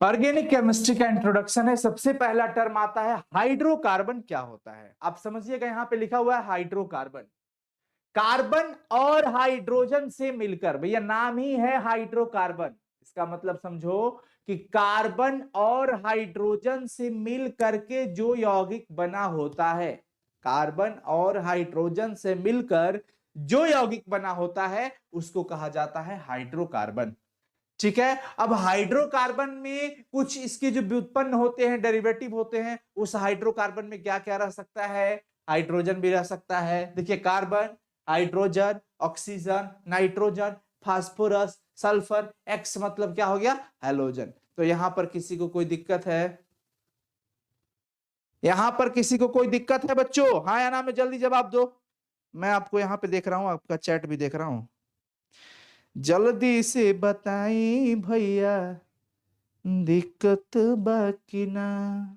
Organic chemistry का introduction है। सबसे पहला टर्म आता है हाइड्रोकार्बन। क्या होता है आप समझिएगा, यहां पे लिखा हुआ है हाइड्रोकार्बन। कार्बन और हाइड्रोजन से मिलकर, भैया नाम ही है हाइड्रोकार्बन, इसका मतलब समझो कि कार्बन और हाइड्रोजन से मिल करके जो यौगिक बना होता है, कार्बन और हाइड्रोजन से मिलकर जो यौगिक बना होता है उसको कहा जाता है हाइड्रोकार्बन। ठीक है। अब हाइड्रोकार्बन में कुछ इसके जो व्युत्पन्न होते हैं, डेरिवेटिव होते हैं, उस हाइड्रोकार्बन में क्या क्या रह सकता है? हाइड्रोजन भी रह सकता है। देखिए carbon, hydrogen, oxygen, nitrogen, phosphorus, sulphur, x मतलब क्या हो गया? हैलोजन। तो यहां पर किसी को कोई दिक्कत है? यहां पर किसी को कोई दिक्कत है बच्चों? हाँ या ना में जल्दी जवाब दो। मैं आपको यहां पे देख रहा हूं, आपका चैट भी देख रहा हूं। जल्दी से बताई भैया, दिक्कत बाकी ना?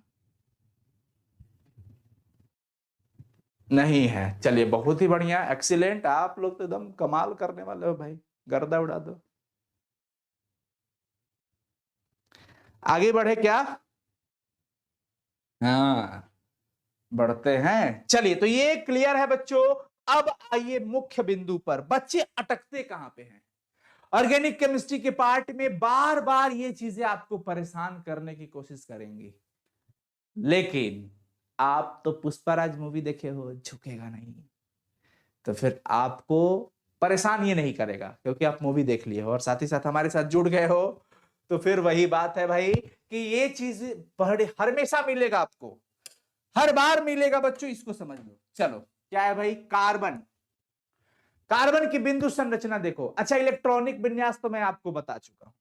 नहीं है। चलिए बहुत ही बढ़िया, एक्सीलेंट। आप लोग तो एकदम कमाल करने वाले हो भाई, गर्दा उड़ा दो। आगे बढ़े क्या? हाँ बढ़ते हैं। चलिए तो ये क्लियर है बच्चों। अब आइए मुख्य बिंदु पर। बच्चे अटकते कहां पे हैं? ऑर्गेनिक केमिस्ट्री के पार्ट में बार बार ये चीजें आपको परेशान करने की कोशिश करेंगी, लेकिन आप तो पुष्पाराज मूवी देखे हो, झुकेगा नहीं। तो फिर आपको परेशान ये नहीं करेगा क्योंकि आप मूवी देख लिए हो और साथ ही साथ हमारे साथ जुड़ गए हो। तो फिर वही बात है भाई कि ये चीज हमेशा मिलेगा आपको, हर बार मिलेगा बच्चों, इसको समझ लो। चलो क्या है भाई? कार्बन। कार्बन की बिंदु संरचना देखो। अच्छा इलेक्ट्रॉनिक विन्यास तो मैं आपको बता चुका हूं।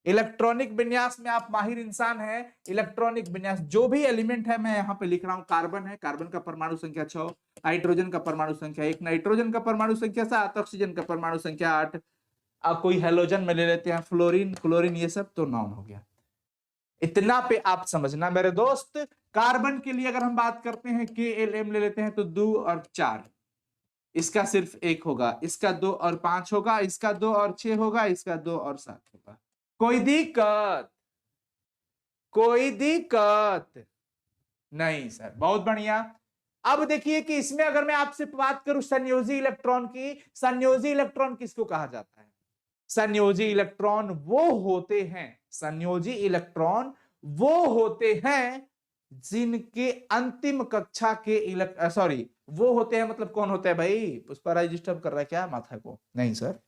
इलेक्ट्रॉनिक विन्यास में आप माहिर इंसान हैं। इलेक्ट्रॉनिक विन्यास जो भी एलिमेंट है मैं यहां पे लिख रहा हूं। कार्बन है, कार्बन का परमाणु संख्या 6, हाइड्रोजन का परमाणु संख्या 1, नाइट्रोजन का परमाणु संख्या 7, ऑक्सीजन का परमाणु संख्या 8। अब कोई हेलोजन में ले लेते हैं, फ्लोरीन, क्लोरीन, ये सब तो नॉन हो गया। इतना पे आप समझना मेरे दोस्त। कार्बन के लिए अगर हम बात करते हैं KLM ले लेते हैं तो 2 और 4, इसका सिर्फ 1 होगा, इसका 2 और 5 होगा, इसका 2 और 6 होगा, इसका 2 और 7 होगा। कोई दिक्कत? कोई दिक्कत नहीं सर, बहुत बढ़िया। अब देखिए कि इसमें अगर मैं आपसे बात करूं संयोजी इलेक्ट्रॉन की, संयोजी इलेक्ट्रॉन किसको कहा जाता है? संयोजी इलेक्ट्रॉन वो होते हैं, संयोजी इलेक्ट्रॉन वो होते हैं जिनके अंतिम कक्षा के सॉरी, वो होते हैं मतलब कौन होते हैं भाई? पुष्पाराज डिस्टर्ब कर रहा है क्या माथा को? नहीं सर,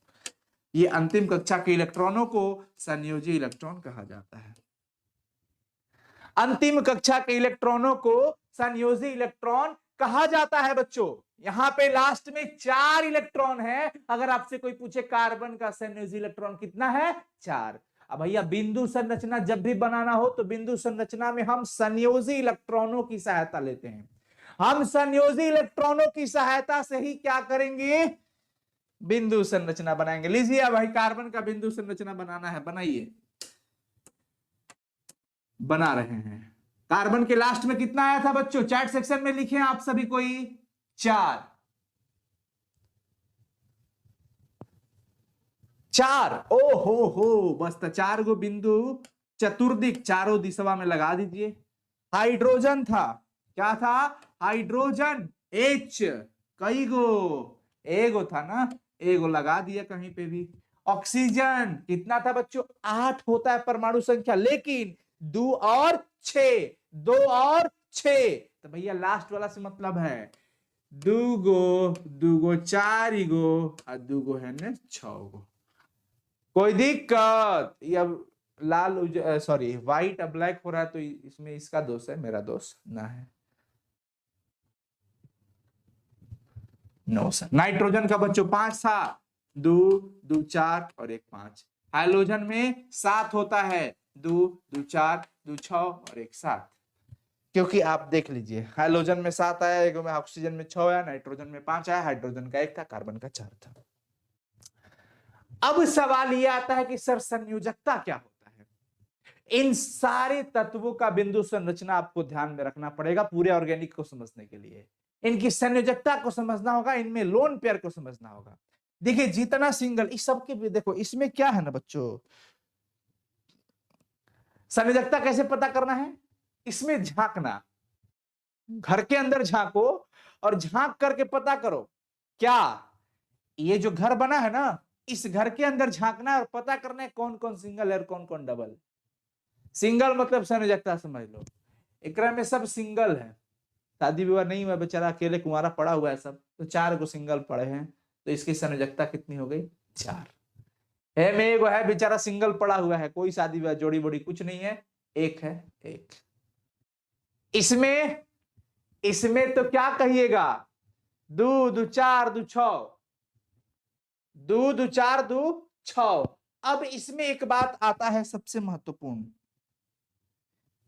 ये अंतिम कक्षा के इलेक्ट्रॉनों को संयोजी इलेक्ट्रॉन कहा जाता है। अंतिम कक्षा के इलेक्ट्रॉनों को संयोजी इलेक्ट्रॉन कहा जाता है बच्चों। यहां पे लास्ट में 4 इलेक्ट्रॉन है। अगर आपसे कोई पूछे कार्बन का संयोजी इलेक्ट्रॉन कितना है? 4। अब भैया बिंदु संरचना जब भी बनाना हो तो बिंदु संरचना में हम संयोजी इलेक्ट्रॉनों की सहायता लेते हैं। हम संयोजी इलेक्ट्रॉनों की सहायता से ही क्या करेंगे? बिंदु संरचना बनाएंगे। लीजिए भाई कार्बन का बिंदु संरचना बनाना है, बनाइए। बना रहे हैं। कार्बन के लास्ट में कितना आया था बच्चों? चैट सेक्शन में लिखे आप सभी कोई। 4। 4। ओ हो बस तो 4 गो बिंदु चतुर्दिक चारों दिशा में लगा दीजिए। हाइड्रोजन था, क्या था? Hydrogen H। कई गो? एगो था ना, एगो लगा दिया कहीं पे भी। ऑक्सीजन कितना था बच्चों? 8 होता है परमाणु संख्या, लेकिन 2 और 6, 2 और 6, तो भैया लास्ट वाला से मतलब है दूगो, दूगो 4 गो और दूगो है ना 6 गो। कोई दिक्कत? ये अब लाल सॉरी व्हाइट अब ब्लैक हो रहा है तो इसमें इसका दोष है, मेरा दोष ना है। No sir. नाइट्रोजन का बच्चों 5 था, 2, 2 4 और 1 5। हाइड्रोजन में 7 होता है, 2, 2 4, 2 6 और 1 7। क्योंकि आप देख लीजिए हाइड्रोजन में 7 आया, एक में ऑक्सीजन में 6 आया, नाइट्रोजन में 5 आया, हाइड्रोजन का 1 था, कार्बन का 4 था। अब सवाल यह आता है कि सर संयोजकता क्या होता है? इन सारे तत्वों का बिंदु संरचना आपको ध्यान में रखना पड़ेगा पूरे ऑर्गेनिक को समझने के लिए। इनकी संयोजकता को समझना होगा, इनमें लोन पेयर को समझना होगा। देखिए जितना सिंगल, इस सबके देखो इसमें क्या है ना बच्चों, संयोजकता कैसे पता करना है, इसमें झांकना, घर के अंदर झांको और झांक करके पता करो क्या ये जो घर बना है ना, इस घर के अंदर झांकना है और पता करना है कौन कौन सिंगल है और कौन कौन डबल। सिंगल मतलब संयोजकता समझ लो, एकरा में सब सिंगल है, शादी विवाह नहीं हुआ, बेचारा अकेले कुंवारा पड़ा हुआ है सब, तो 4 को सिंगल पड़े हैं, तो इसकी संयोजकता कितनी हो गई, 4 है। में एगो है बेचारा सिंगल पड़ा हुआ है, कोई शादी विवाह जोड़ी बोड़ी कुछ नहीं है, 1 है 1। इसमें तो क्या कहिएगा, 2 2 4 2 6, 2 2 4 2 6। अब इसमें एक बात आता है सबसे महत्वपूर्ण,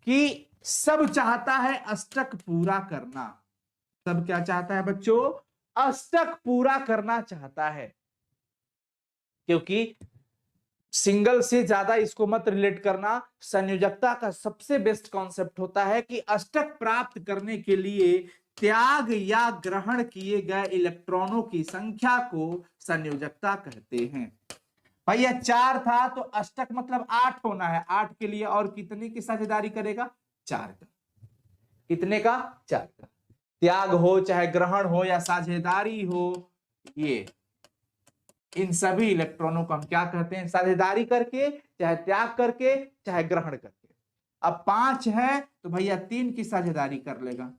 कि सब चाहता है अष्टक पूरा करना। सब क्या चाहता है बच्चों, अष्टक पूरा करना चाहता है, क्योंकि सिंगल से ज्यादा इसको मत रिलेट करना। संयोजकता का सबसे बेस्ट कॉन्सेप्ट होता है कि अष्टक प्राप्त करने के लिए त्याग या ग्रहण किए गए इलेक्ट्रॉनों की संख्या को संयोजकता कहते हैं। भैया 4 था तो अष्टक मतलब 8 होना है, 8 के लिए और कितने की साझेदारी करेगा, 4 का। कितने का, 4 का। त्याग हो चाहे ग्रहण हो या साझेदारी हो, ये इन सभी इलेक्ट्रॉनों को हम क्या कहते हैं, साझेदारी करके, चाहे त्याग करके, चाहे ग्रहण करके। अब 5 है तो भैया 3 की साझेदारी कर लेगा,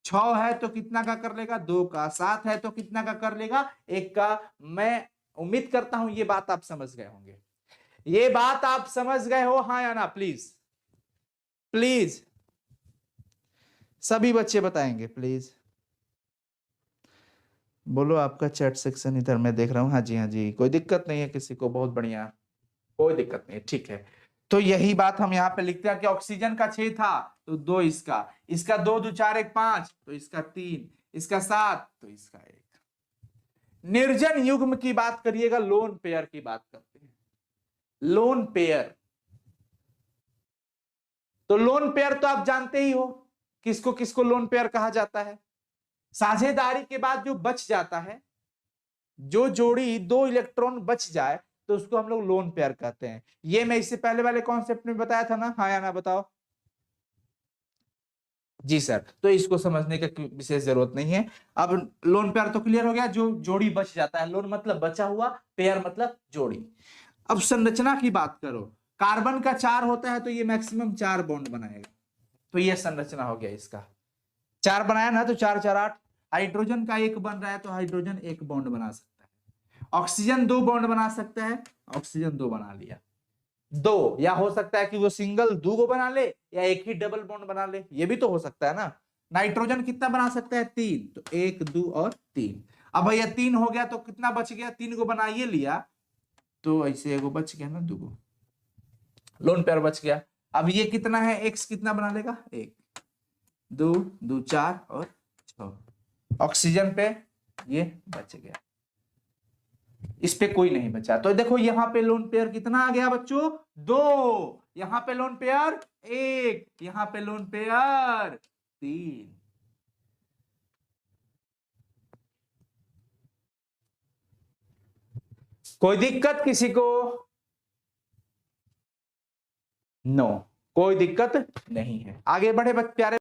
6 है तो कितना का कर लेगा, 2 का, 7 है तो कितना का कर लेगा, 1 का। मैं उम्मीद करता हूं ये बात आप समझ गए होंगे, ये बात आप समझ गए हो, हाँ या ना, प्लीज प्लीज सभी बच्चे बताएंगे, प्लीज बोलो। आपका चैट सेक्शन इधर मैं देख रहा हूँ, हाँ जी हाँ जी, कोई दिक्कत नहीं है किसी को, बहुत बढ़िया, कोई दिक्कत नहीं है, ठीक है। तो यही बात हम यहाँ पे लिखते हैं कि ऑक्सीजन का 6 था तो 2 इसका 2 2 4 1 5, तो इसका 3, इसका 7, तो इसका 1। निर्जन युग्म की बात करिएगा, लोन पेयर की बात करते हैं, लोन पेयर। तो लोन पेयर तो आप जानते ही हो, किसको किसको लोन पेयर कहा जाता है। साझेदारी के बाद जो बच जाता है, जो जोड़ी 2 इलेक्ट्रॉन बच जाए, तो उसको हम लोग लोन पेयर कहते हैं। ये मैं इससे पहले वाले कॉन्सेप्ट में बताया था ना, हाँ या ना बताओ जी सर। तो इसको समझने की विशेष जरूरत नहीं है। अब लोन पेयर तो क्लियर हो गया, जो जोड़ी बच जाता है, लोन मतलब बचा हुआ, पेयर मतलब जोड़ी। अब संरचना की बात करो, कार्बन का 4 होता है तो ये मैक्सिमम 4 बॉन्ड बनाएगा, तो ये संरचना हो गया इसका। 4 बनाया ना तो 4 4 8। हाइड्रोजन का 1 बन रहा है तो हाइड्रोजन 1 बॉन्ड बना सकता है। ऑक्सीजन 2 बॉन्ड बना सकता है, ऑक्सीजन 2 बना लिया। 2 या हो सकता है कि वो सिंगल 2 को बना ले या एक ही डबल बॉन्ड बना ले, ये भी तो हो सकता है ना। नाइट्रोजन कितना बना सकता है, 3, तो 1 2 और 3। अब भैया 3 हो गया तो कितना बच गया, 3 को बना ये लिया, तो ऐसे एगो बच गया ना, 2 लोन पेयर बच गया। अब ये कितना है, एक्स कितना बना लेगा, 1 2 2 4 और 6। ऑक्सीजन पे ये बच गया, इस पे कोई नहीं बचा। तो देखो यहां पे लोन पेयर कितना आ गया बच्चों, 2, यहां पे लोन पेयर 1, यहां पे लोन पेयर 3। कोई दिक्कत किसी को, नो कोई दिक्कत नहीं है। आगे बढ़े प्यारे